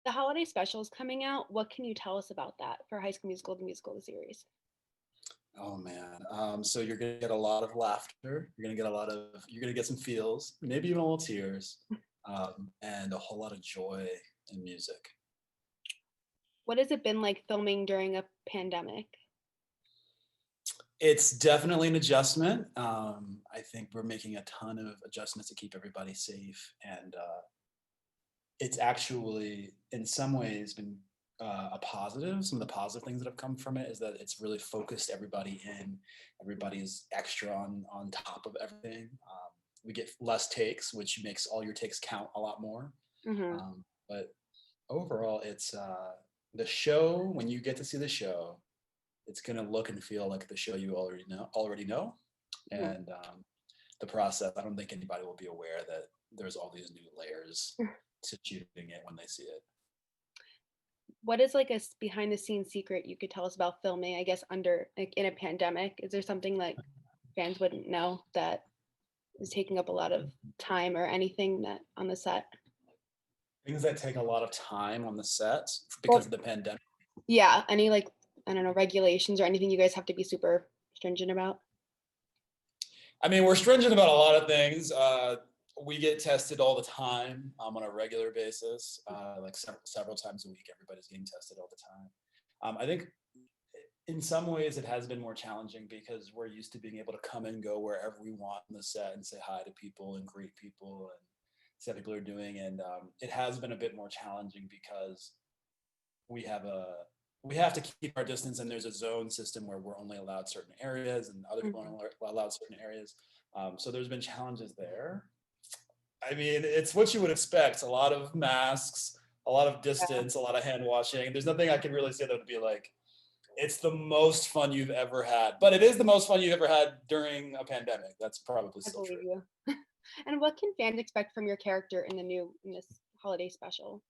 The holiday special is coming out. What can you tell us about that for High School Musical, the musical, the series? Oh man. So you're gonna get a lot of laughter. You're gonna get some feels, maybe even a little tears, and a whole lot of joy and music. What has it been like filming during a pandemic? It's definitely an adjustment. I think we're making a ton of adjustments to keep everybody safe, and it's actually in some ways been a positive. Some of the positive things that have come from it is that it's really focused everybody in. Everybody's extra on top of everything. We get less takes, which makes all your takes count a lot more. Hmm. But overall, it's the show. When you get to see the show, it's gonna look and feel like the show you already know, and the process. I don't think anybody will be aware that there's all these new layers to shooting it when they see it. What is like a behind the scenes secret you could tell us about filming, I guess, under like in a pandemic? Is there something like fans wouldn't know that is taking up a lot of time or anything that on the set? Things that take a lot of time on the set because Or of the pandemic. yeah, any like, I don't know, regulations or anything you guys have to be super stringent about? I mean, we're stringent about a lot of things. We get tested all the time on a regular basis, like several times a week. Everybody's getting tested all the time. I think in some ways it has been more challenging because we're used to being able to come and go wherever we want on the set and say hi to people and greet people and see how people are doing. And it has been a bit more challenging because we have a we have to keep our distance, and there's a zone system where we're only allowed certain areas and other people Mhm. aren't allowed certain areas. So there's been challenges there. I mean, it's what you would expect: a lot of masks, a lot of Yeah, distance, a lot of hand washing. There's nothing I can really say that would be like it's the most fun you've ever had, but it is the most fun you've ever had during a pandemic. That's probably I still true. believe you. And what can fans expect from your character in this holiday special?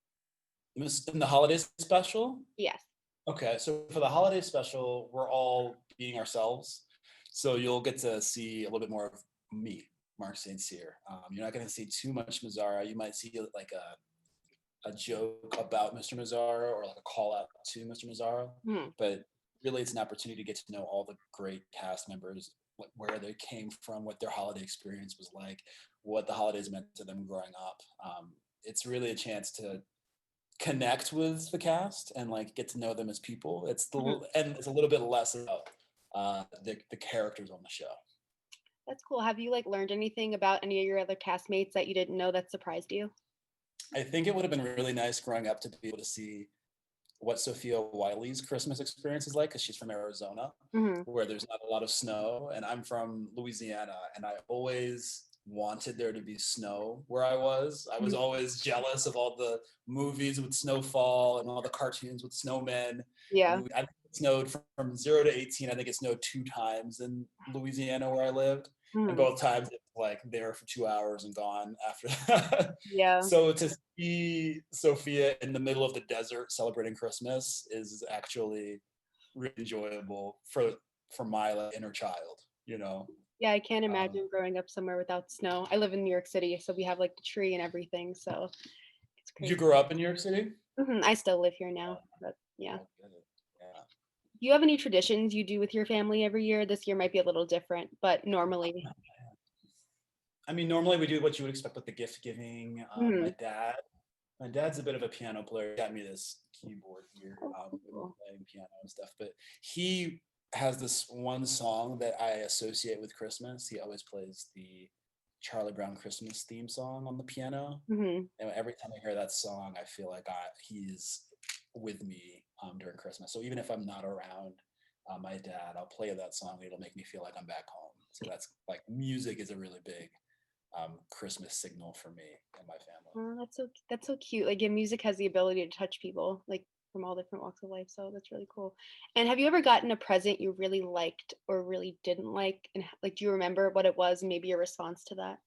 In the holiday special, Yes. okay, so for the holiday special, we're all being ourselves. So you'll get to see a little bit more of me, Mark St. Cyr. You're not going to see too much Mazzara. You might see like a joke about Mr. Mazzara or like a call out to Mr. Mazzara. Hmm. But really, it's an opportunity to get to know all the great cast members, where they came from, what their holiday experience was like, what the holidays meant to them growing up. It's really a chance to connect with the cast and like get to know them as people. Mhm. And it's a little bit less about the characters on the show. That's cool. Have you like learned anything about any of your other castmates that you didn't know that surprised you? I think it would have been really nice growing up to be able to see what Sophia Wiley's Christmas experience is like because she's from Arizona, Hmm. where there's not a lot of snow, and I'm from Louisiana, and I always wanted there to be snow where I was. I was always jealous of all the movies with snowfall and all the cartoons with snowmen. Yeah. And I think it snowed from 0 to 18. I think it snowed 2 times in Louisiana where I lived, and Mhm. both times it was like there for 2 hours and gone after that. Yeah. So to see Sophia in the middle of the desert celebrating Christmas is actually really enjoyable for my like, inner child. You know, Yeah, I can't um, imagine growing up somewhere without snow. I live in New York City, so we have like the tree and everything, so it's you crazy. grew up in New York City. I still live here now, but yeah. Oh, good. Yeah. Do you have any traditions you do with your family every year? This year might be a little different, but normally. I mean, normally we do what you would expect with the gift giving. Mhm. My dad's a bit of a piano player. He got me this keyboard here. Oh, We've been cool. playing piano and stuff, but he has this one song that I associate with Christmas. He always plays the Charlie Brown Christmas theme song on the piano, Mhm. and every time I hear that song, I feel like he's with me during Christmas. So even if I'm not around my dad, I'll play that song. It'll make me feel like I'm back home. So that's like music is a really big Christmas signal for me and my family. Oh, that's so cute. Like, yeah, music has the ability to touch people, like from all different walks of life. So that's really cool. And have you ever gotten a present you really liked or really didn't like? And like, do you remember what it was? And maybe your response to that?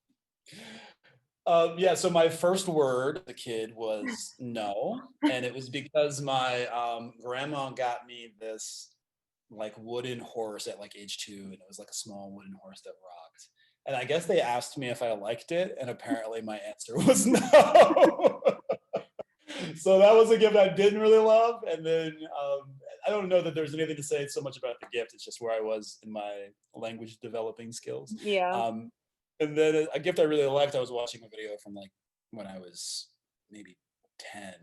Yeah, so my first word, the kid, was no, and it was because my grandma got me this like wooden horse at like age 2, and it was like a small wooden horse that rocked. And I guess they asked me if I liked it, and apparently my answer was no. So that was a gift I didn't really love. And then I don't know that there's anything to say so much about the gift. It's just where I was in my language developing skills. Yeah. And then a gift I really liked, I was watching a video from like when I was maybe 10,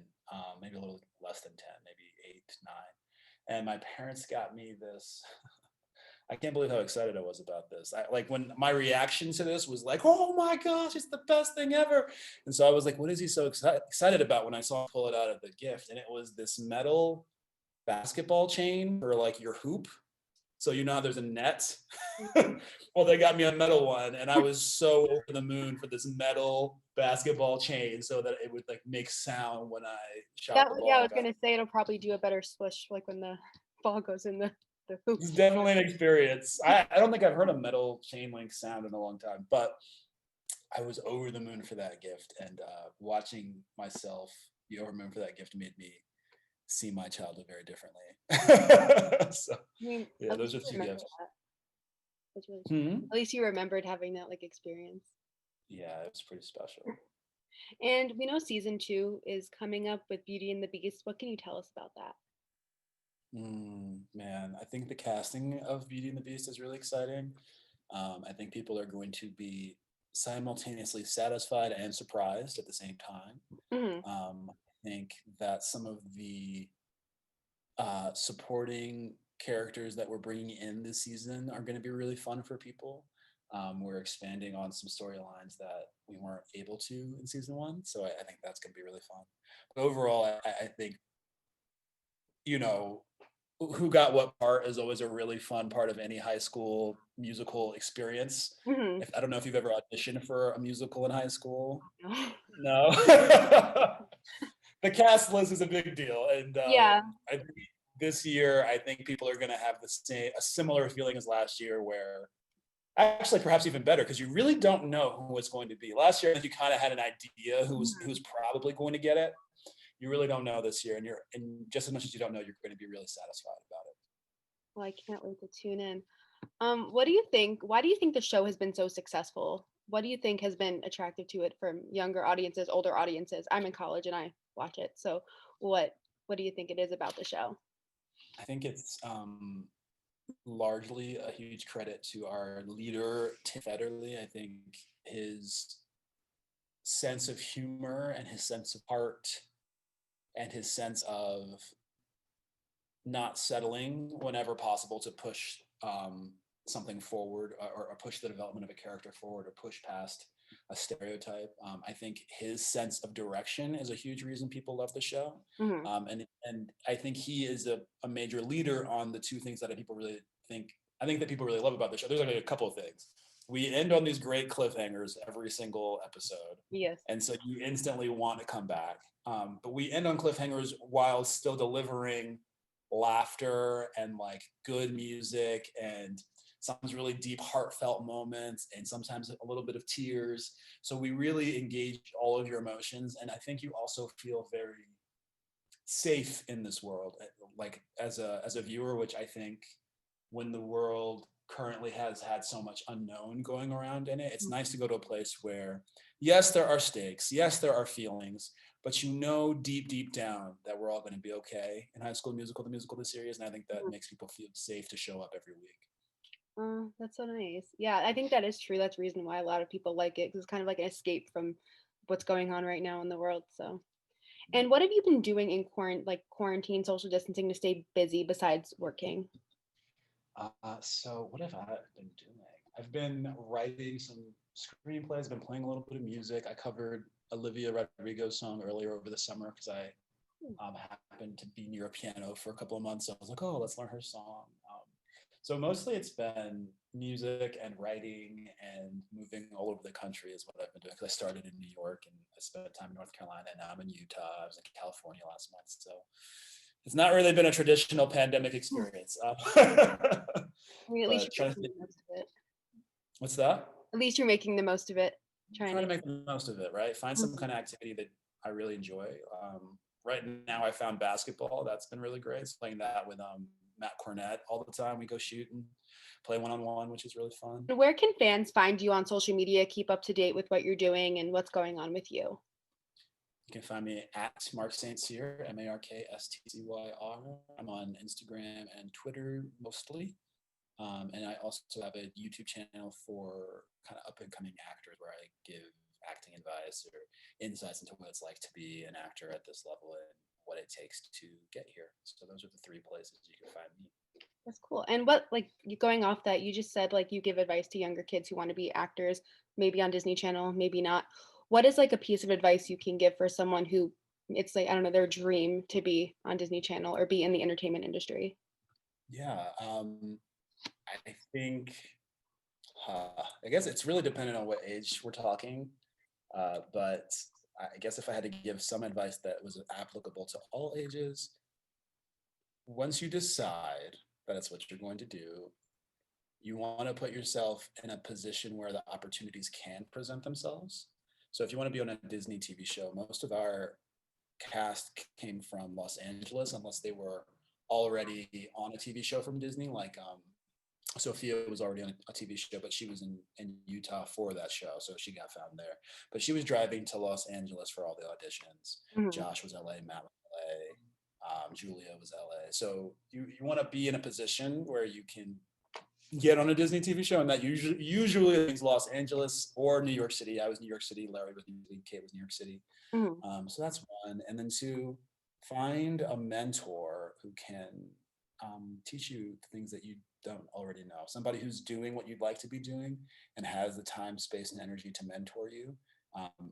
maybe a little less than 10, maybe 8, 9. And my parents got me this. I can't believe how excited I was about this. Like when my reaction to this was like, "Oh my gosh, it's the best thing ever!" And so I was like, "What is he so excited about?" When I saw him pull it out of the gift, and it was this metal basketball chain for like your hoop. So you know how there's a net. Mhm. Well, they got me a metal one, and I was so over the moon for this metal basketball chain, so that it would like make sound when I shot That the yeah, I ball. was gonna say it'll probably do a better swish like when the ball goes in the hoop. It's definitely an experience. I don't think I've heard a metal chain link sound in a long time, but I was over the moon for that gift, and watching myself be over the moon for that gift made me see my childhood very differently. So I mean, yeah, at those least are you two remember gifts. that. That's really Hmm. at least you remembered having that like experience. Yeah, it was pretty special. And we know season 2 is coming up with Beauty and the Beast. What can you tell us about that? Man, I think the casting of Beauty and the Beast is really exciting. I think people are going to be simultaneously satisfied and surprised at the same time. Hmm. I think that some of the supporting characters that we're bringing in this season are going to be really fun for people. We're expanding on some storylines that we weren't able to in season one, so I think that's going to be really fun. But overall, I think you know who got what part is always a really fun part of any high school musical experience. Hmm. If I don't know if you've ever auditioned for a musical in high school. No. No. The cast list is a big deal, and Yeah. I think this year I think people are going to have a similar feeling as last year, where actually perhaps even better because you really don't know who it's going to be. Last year, I think you kind of had an idea who's Mhm. probably going to get it. You really don't know this year, and just as much as you don't know, you're going to be really satisfied about it. Well, I can't wait to tune in. What do you think? Why do you think the show has been so successful? What do you think has been attractive to it from younger audiences, older audiences? I'm in college and I watch it. So what do you think it is about the show? I think it's largely a huge credit to our leader, Tim Federle. I think his sense of humor and his sense of art and his sense of not settling whenever possible to push something forward, or push the development of a character forward, or push past a stereotype. I think his sense of direction is a huge reason people love the show. Hmm. And I think he is a major leader on the two things that people really think I think that people really love about the show. There's like a couple of things. We end on these great cliffhangers every single episode, Yes. and so you instantly want to come back. But we end on cliffhangers while still delivering laughter and like good music, and sometimes really deep heartfelt moments, and sometimes a little bit of tears. So we really engage all of your emotions, and I think you also feel very safe in this world, like as a viewer, which I think when the world currently has had so much unknown going around in it, it's nice to go to a place where, yes, there are stakes, yes, there are feelings, but you know deep, deep down that we're all going to be okay in High School Musical, the musical, the series, and I think that Mhm. makes people feel safe to show up every week. Oh, that's so nice. Yeah, I think that is true. That's the reason why a lot of people like it because it's kind of like an escape from what's going on right now in the world. So, and what have you been doing in quarantine, social distancing to stay busy besides working? So what have I been doing? I've been writing some screenplays. I've been playing a little bit of music. I covered Olivia Rodrigo's song earlier over the summer because I happened to be near a piano for a couple of months. So I was like, oh, let's learn her song. So mostly it's been music and writing and moving all over the country is what I've been doing. Because I started in New York and I spent time in North Carolina, and now I'm in Utah. I was in California last month. So it's not really been a traditional pandemic experience. I mean, at least But you're trying to making think, the most of it. what's that? At least you're making the most of it. Trying Trying to. to make the most of it, right? Find some Mhm. kind of activity that I really enjoy. Right now, I found basketball. That's been really great. It's playing that with Matt Cornett all the time. We go shoot and play one on one, which is really fun. Where can fans find you on social media, keep up to date with what you're doing and what's going on with you? You can find me at Mark St. Cyr, MarkStCyr. I'm on Instagram and Twitter mostly. And I also have a YouTube channel for kind of up and coming actors where I give acting advice or insights into what it's like to be an actor at this level and what it takes to get here. So those are the three places you can find me. That's cool. And what, like, going off that, you just said like you give advice to younger kids who want to be actors, maybe on Disney Channel, maybe not. What is like a piece of advice you can give for someone who it's like, I don't know, their dream to be on Disney Channel or be in the entertainment industry? Yeah, I think, I guess it's really dependent on what age we're talking. But I guess if I had to give some advice that was applicable to all ages, once you decide that it's what you're going to do, you want to put yourself in a position where the opportunities can present themselves. So if you want to be on a Disney TV show, most of our cast came from Los Angeles, unless they were already on a TV show from Disney. Like Sophia was already on a TV show, but she was in Utah for that show, so she got found there. But she was driving to Los Angeles for all the auditions. Mhm. Josh was LA, Matt was LA, Julia was LA. So you want to be in a position where you can get on a Disney TV show, and that usually means Los Angeles or New York City. I was New York City, Larry was New York City, Kate was New York City. Mhm. So that's one. And then two, find a mentor who can teach you things that you don't already know. Somebody who's doing what you'd like to be doing and has the time, space, and energy to mentor you.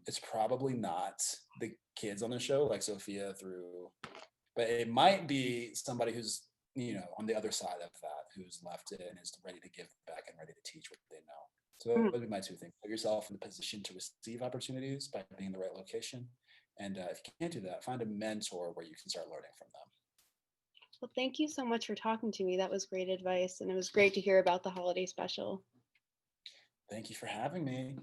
It's probably not the kids on the show like Sophia through, but it might be somebody who's on the other side of that, who's left it and is ready to give back and ready to teach what they know. So Mhm. that would be my two things: put yourself in the position to receive opportunities by being in the right location, and if you can't do that, find a mentor where you can start learning from them. Well, thank you so much for talking to me. That was great advice, and it was great to hear about the holiday special. Thank you for having me.